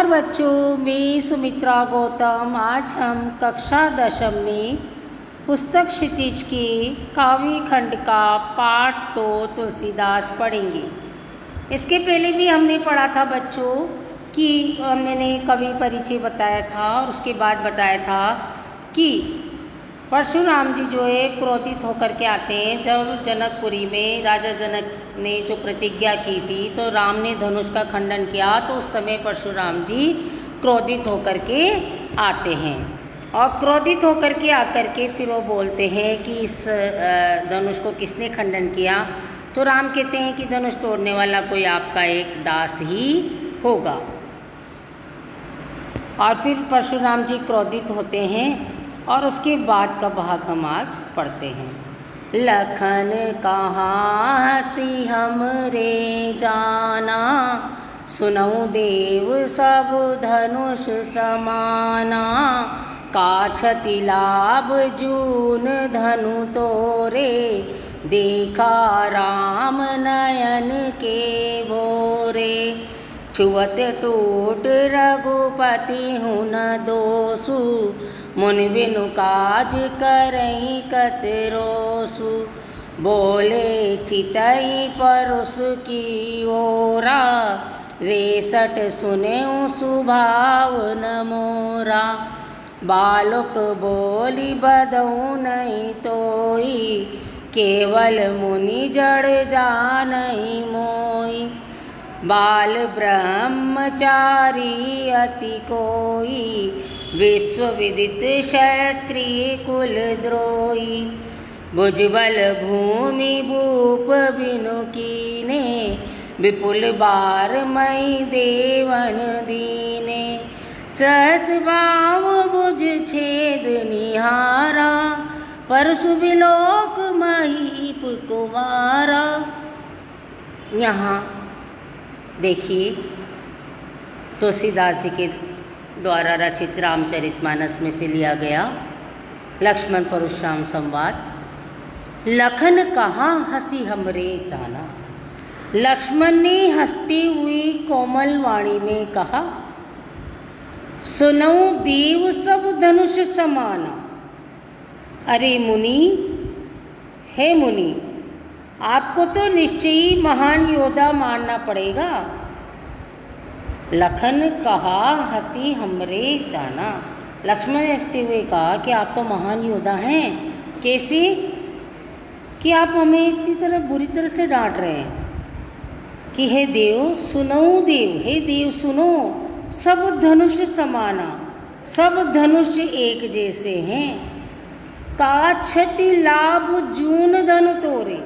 नमस्कार बच्चों, मैं सुमित्रा गौतम। आज हम कक्षा 10 में पुस्तक क्षितिज के काव्य खंड का पाठ 2 तुलसीदास पढ़ेंगे। इसके पहले भी हमने पढ़ा था बच्चों कि मैंने कवि परिचय बताया था और उसके बाद बताया था कि परशुराम जी जो है क्रोधित होकर के आते हैं। जब जनकपुरी में राजा जनक ने जो प्रतिज्ञा की थी तो राम ने धनुष का खंडन किया, तो उस समय परशुराम जी क्रोधित होकर के आते हैं और क्रोधित होकर के आकर के फिर वो बोलते हैं कि इस धनुष को किसने खंडन किया। तो राम कहते हैं कि धनुष तोड़ने वाला कोई आपका एक दास ही होगा। और फिर परशुराम जी क्रोधित होते हैं और उसके बाद का भाग हम आज पढ़ते हैं। लखन कहाँ हँसी हमरे जाना, सुनऊ देव सब धनुष समाना। काछति लाभ जून धनु तोरे, देखा राम नयन के भोरे। छुअत टूट रघुपति हुन दोषु, मुनि बिनु काज करई कतरोसु। बोले चितई परुष की ओरा, रेसठ सुनेऊ सुभाव न मोरा। बालक बोली बदऊ नहीं तोई, केवल मुनि जड़ जानई मोई। बाल ब्रह्मचारी अति कोई, विश्व विदित क्षत्रिय कुल द्रोही। भुजबल भूमि भूप बिनु कीने, विपुल बार मई देवन दीने। सहस भाव भुज छेद निहारा, परशु बिलोक महीप कुमारा। यहाँ देखिए तुलसीदास जी के द्वारा रचित रामचरितमानस में से लिया गया लक्ष्मण परशुराम संवाद। लखन कहाँ हंसी हमरे जाना, लक्ष्मण ने हंसती हुई कोमल वाणी में कहा, सुनऊ देव सब धनुष समाना। अरे मुनि, हे मुनि, आपको तो निश्चय ही महान योद्धा मानना पड़ेगा। लखन कहा हंसी हमरे जाना, लक्ष्मण ने हंसते हुए कहा कि आप तो महान योद्धा हैं। कैसे कि आप हमें इतनी तरह बुरी तरह से डांट रहे हैं कि हे देव सुनो, देव हे देव सुनो, सब धनुष समाना, सब धनुष एक जैसे हैं। काछति लाभ जून धनु तोरे,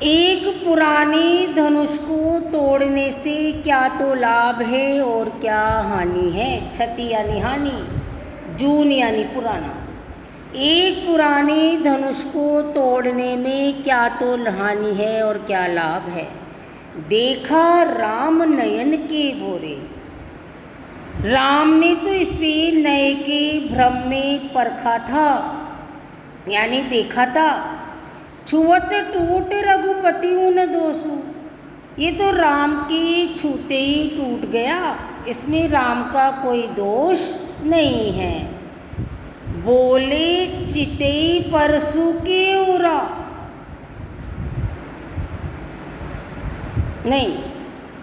एक पुराने धनुष को तोड़ने से क्या तो लाभ है और क्या हानि है। क्षति यानी हानि, जून यानी पुराना। एक पुराने धनुष को तोड़ने में क्या तो हानि है और क्या लाभ है। देखा राम नयन के भोरे, राम ने तो इसे नए के भ्रम में परखा था यानी देखा था। छुअत टूट रघुपति उन दोषु, ये तो राम के छूते ही टूट गया, इसमें राम का कोई दोष नहीं है। बोले चितई परसु के ओरा, नहीं,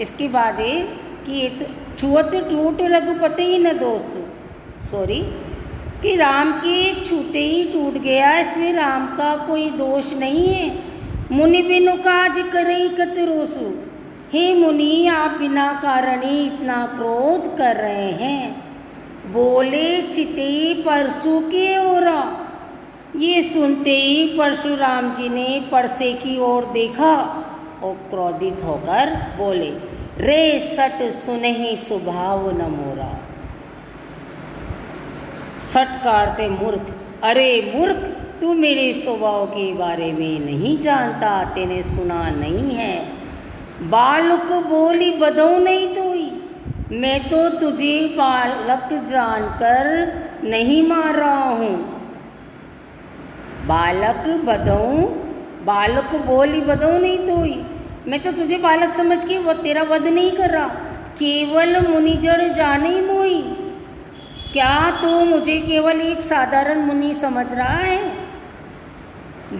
इसके बाद है कि ये तो छुअत टूट रघुपति न दोषु, सॉरी, कि राम के छूते ही टूट गया, इसमें राम का कोई दोष नहीं है। मुनि बिनु काज करई कतरोसु, हे मुनि आप बिना कारण ही इतना क्रोध कर रहे हैं। बोले चिते परसु के ओरा, ये सुनते ही परशुराम जी ने परसे की ओर देखा और क्रोधित होकर बोले, रे सट सुनहि स्वभाव न मोरा। सट काटते मूर्ख, अरे मूर्ख, तू मेरे स्वभाव के बारे में नहीं जानता, तेने सुना नहीं है। बालक बोली बदऊ नहीं तोई, मैं तो तुझे बालक जानकर नहीं मार रहा हूँ। बालक बोली बदऊ नहीं तोई, मैं तो तुझे बालक समझ के वो तेरा वध नहीं कर रहा। केवल मुनिजन जाने मोई। क्या तू मुझे केवल एक साधारण मुनि समझ रहा है?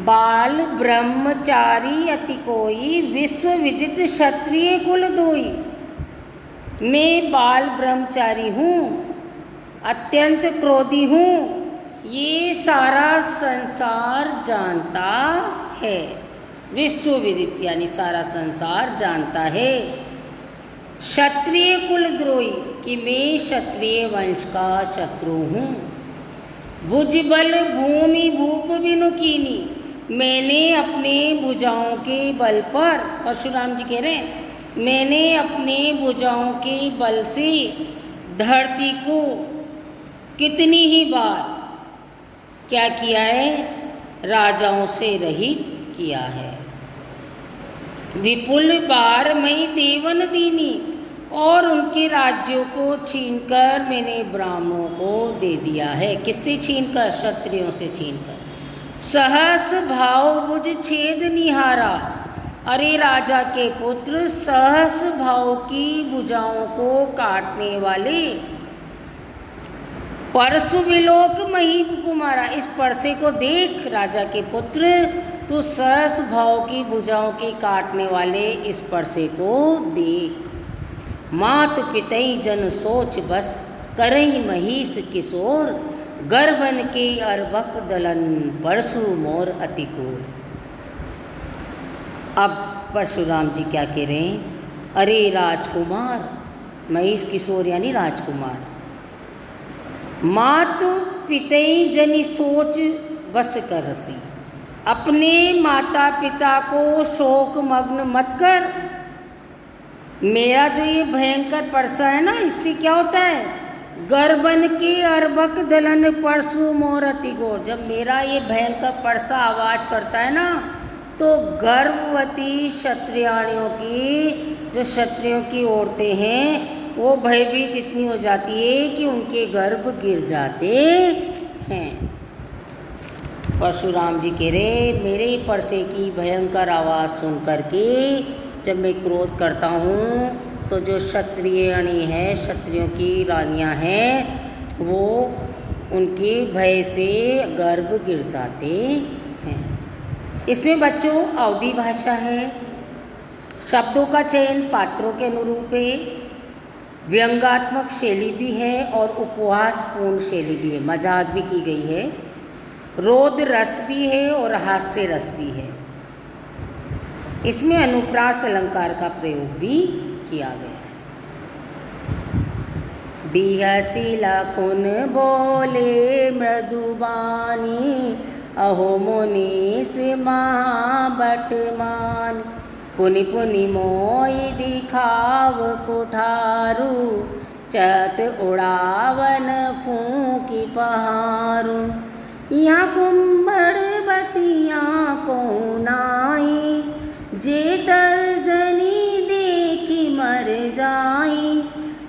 बाल ब्रह्मचारी अति कोई, विश्व विदित क्षत्रिय कुल दोई। मैं बाल ब्रह्मचारी हूँ, अत्यंत क्रोधी हूँ, ये सारा संसार जानता है। विश्व विदित यानी सारा संसार जानता है। क्षत्रिय कुलद्रोही कि मैं क्षत्रिय वंश का शत्रु हूँ। भुजबल भूमि भूप बिनु कीनी, मैंने अपने भुजाओं के बल पर, परशुराम जी कह रहे हैं, मैंने अपने भुजाओं के बल से धरती को कितनी ही बार क्या किया है? राजाओं से रहित किया है। विपुल बार मई देवन दीनी, और उनके राज्यों को छीनकर मैंने ब्राह्मणों को दे दिया है। किससे छीनकर? क्षत्रियों से छीनकर। सहस भाव बुझ छेद निहारा, अरे राजा के पुत्र, सहस भाव की भुजाओं को काटने वाले परशु विलोक महीप कुमारा। इस परसे को देख राजा के पुत्र, तो सहस भाव की भुजाओं के काटने वाले इस परसे को देख। मात पितई जन सोच बस, करई महिष किशोर, गर्भन के अर्भक दलन, परशु मोर अति क्रूर। अब परशुराम जी क्या कह रहे हैं? अरे राजकुमार, महिष किशोर यानी राजकुमार, मात पितई जनि सोच बस करसी, अपने माता पिता को शोक मग्न मत कर। मेरा जो ये भयंकर परसा है ना, इससे क्या होता है? गर्भन के अर्भक दलन परशु मोर अति घोर। जब मेरा ये भयंकर परसा आवाज करता है ना, तो गर्भवती क्षत्रियाणियों की, जो क्षत्रियों की औरतें हैं, वो भयभीत इतनी हो जाती है कि उनके गर्भ गिर जाते हैं। परशुराम जी कह रहे, मेरे परसे की भयंकर आवाज़ सुन करके जब मैं क्रोध करता हूँ, तो जो क्षत्रियणी है, क्षत्रियों की रानियाँ हैं, वो उनके भय से गर्भ गिर जाते हैं। इसमें बच्चों अवधी भाषा है, शब्दों का चयन पात्रों के अनुरूप है, व्यंग्यात्मक शैली भी है और उपहासपूर्ण शैली भी है, मजाक भी की गई है, रोद रस भी है और हास्य रस भी है। इसमें अनुप्रास अलंकार का प्रयोग भी किया गया है। बिहसी लखुन बोले मृदुबानी, अहो मुनीस महाबटमान, पुनि पुनि मोई दिखाव कुठारू, चत उड़ावन फूकी पहारू। यहाँ कुंभड़ बतियाँ को नाई, जे तर्जनी देखी मर जाई,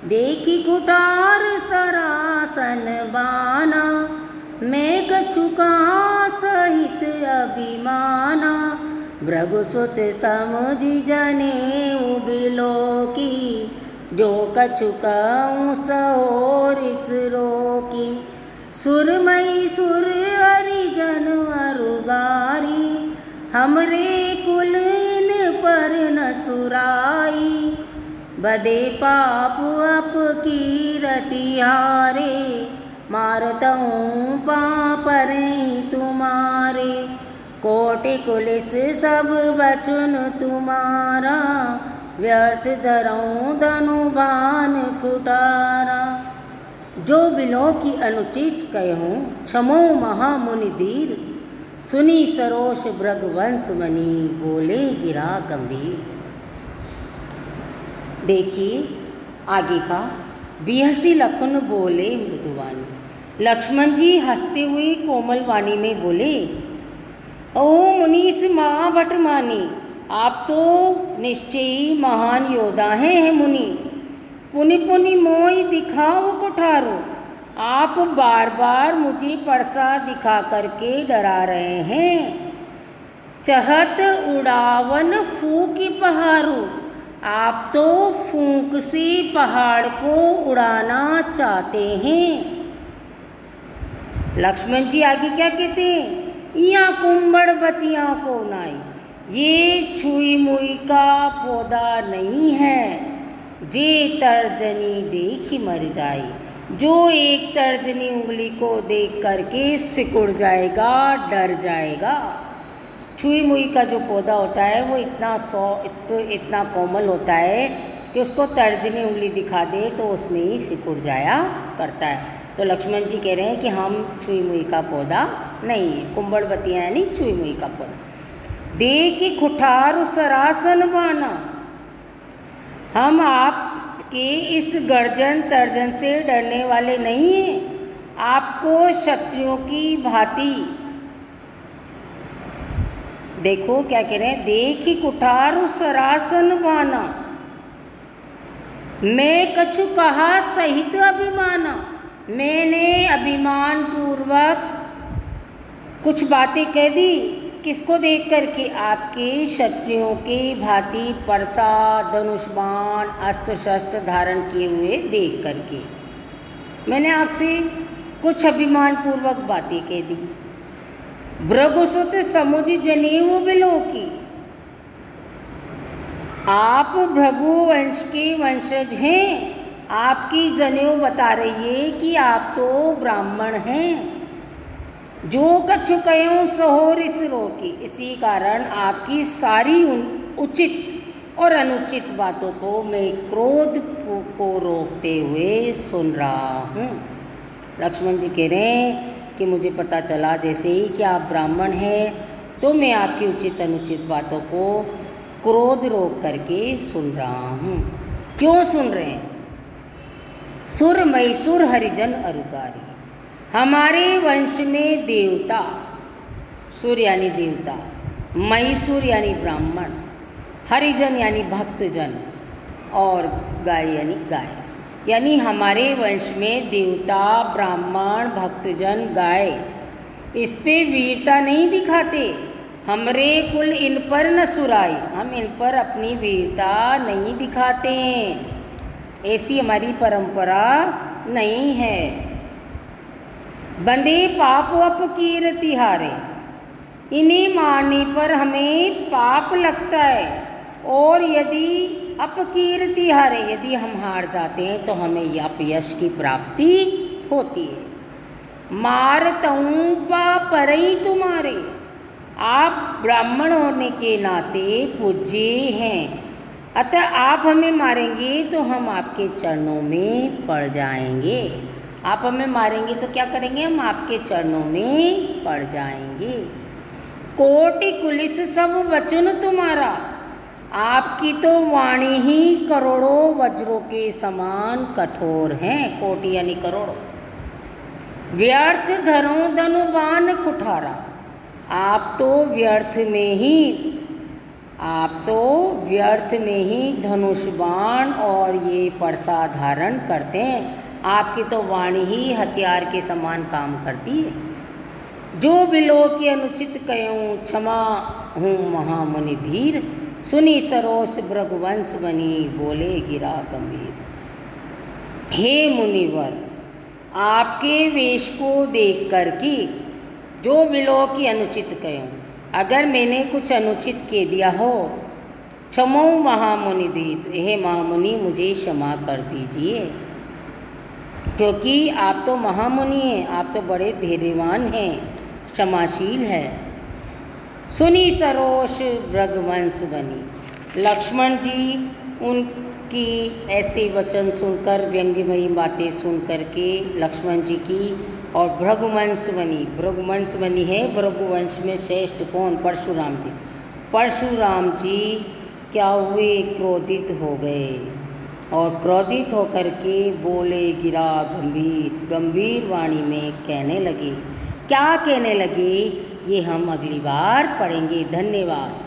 देखी कुठार सरासन बाना, मैं कछु कहाँ सहित अभिमाना। भृगुसुत समझी जनेऊ बिलोकी, जो कछु कहूँ सहोर इस रोकी। सुरमई सुर हरिजन अरुगारी, हमरे कुल इन पर न सुराई। बदे पाप अप की रतिहारे, मारतऊँ पापरे तुम्हारे। कोटि कुलिस सब बचन तुम्हारा, व्यर्थ धरऊँ धनुभान कुठारा। जो बिलों की अनुचित कहूँ, क्षमो महामुनि धीर, सुनी सरोष भृगवंश मणि, बोले गिरा गंभीर। देखिए आगे का, बिहसी लखन बोले मृदुवानी। लक्ष्मण जी हंसते हुए कोमल वाणी में बोले, ओ मुनीस महाबटमानी, आप तो निश्चय ही महान योद्धा हैं मुनि। पुनि पुनि मोई दिखाओ कुठारो, आप बार बार मुझे परसा दिखा करके डरा रहे हैं। चहत उड़ावन फूकी पहारो, आप तो फूंक से पहाड़ को उड़ाना चाहते हैं। लक्ष्मण जी आगे क्या कहते हैं, या कुंबड़ बतिया को नाई, ये छुई मुई का पौधा नहीं है, जे तर्जनी देखी मर जाए, जो एक तर्जनी उंगली को देख करके सिकुड़ जाएगा, डर जाएगा। छुई मुई का जो पौधा होता है वो इतना कोमल होता है कि उसको तर्जनी उंगली दिखा दे तो उसमें ही सिकुड़ जाया करता है। तो लक्ष्मण जी कह रहे हैं कि हम छुई मुई का पौधा नहीं है, कुंबड़ बतिया यानी छुई मुई का पौधा। देखी खुठार सरासन बाना, हम आपके इस गर्जन तर्जन से डरने वाले नहीं हैं, आपको क्षत्रियों की भांति। देखो क्या कह रहे हैं, देखी कुठार सरासन बाना, मैं कछु कहा सहित अभिमाना, मैंने अभिमान पूर्वक कुछ बातें कह दी, किसको देख कर के, आपके क्षत्रियों के भांति परसा धनुष बाण अस्त्र शस्त्र धारण किए हुए देख करके मैंने आपसे कुछ अभिमान पूर्वक बातें कह दी। भृगुसुत समुझ जनेऊ बिलो की, आप भृगु वंश के वंशज हैं, आपकी जनेऊ बता रही है कि आप तो ब्राह्मण हैं। जो कछु कयूं सहोर इस रोकी, इसी कारण आपकी सारी उचित और अनुचित बातों को मैं क्रोध को रोकते हुए सुन रहा हूँ। लक्ष्मण जी कह रहे हैं कि मुझे पता चला जैसे ही कि आप ब्राह्मण हैं तो मैं आपकी उचित अनुचित बातों को क्रोध रोक करके सुन रहा हूँ। क्यों सुन रहे हैं, सुर मैसुर हरिजन अरुकारी, हमारे वंश में देवता, सुर यानी देवता, मैसुर यानी ब्राह्मण, हरिजन यानी भक्तजन और गाय यानी गाय, यानी हमारे वंश में देवता ब्राह्मण भक्तजन गाय इस पे वीरता नहीं दिखाते। हमरे कुल इन पर न सुराई, हम इन पर अपनी वीरता नहीं दिखाते हैं, ऐसी हमारी परंपरा नहीं है। बंदे पाप अपकीर्ति हारे, इन्हें मारने पर हमें पाप लगता है, और यदि अपकीर्ति हारे, यदि हम हार जाते हैं तो हमें अपयश की प्राप्ति होती है। मारतऊँ पा परई तुम्हारे, आप ब्राह्मण होने के नाते पूज्य हैं, अतः आप हमें मारेंगे तो हम आपके चरणों में पड़ जाएंगे। आप हमें मारेंगे तो क्या करेंगे, हम आपके चरणों में पड़ जाएंगे। कोटि कुलिस सब वचन तुम्हारा, आपकी तो वाणी ही करोड़ों वज्रों के समान कठोर हैं। कोटि यानी करोड़ों। व्यर्थ धरो धनुबान कुठारा, आप तो व्यर्थ में ही धनुष बाण और ये परसा धारण करते हैं। आपकी तो वाणी ही हथियार के समान काम करती है। जो बिलो की अनुचित कयूं क्षमा हूँ महामुनि धीर, सुनी सरोस भृगुवंश बनी बोले गिरा गंभीर। हे मुनिवर, आपके वेश को देख कर कि जो बिलो की अनुचित कयूं, अगर मैंने कुछ अनुचित कह दिया हो, क्षमो महामुनि धीर, हे महामुनि मुझे क्षमा कर दीजिए, क्योंकि आप तो महामुनि हैं, आप तो बड़े धैर्यवान हैं, क्षमाशील है। सुनी सरोष भृगुवंश बनी। लक्ष्मण जी उनकी ऐसे वचन सुनकर, व्यंग्यमयी बातें सुन करके लक्ष्मण जी की, और भृगुवंश बनी, भृगुवंश बनी है, भृगुवंश में श्रेष्ठ कौन, परशुराम जी। परशुराम जी क्या हुए, क्रोधित हो गए, और क्रोधित होकर के बोले गिरा गंभीर वाणी में कहने लगे। क्या कहने लगे ये हम अगली बार पढ़ेंगे। धन्यवाद।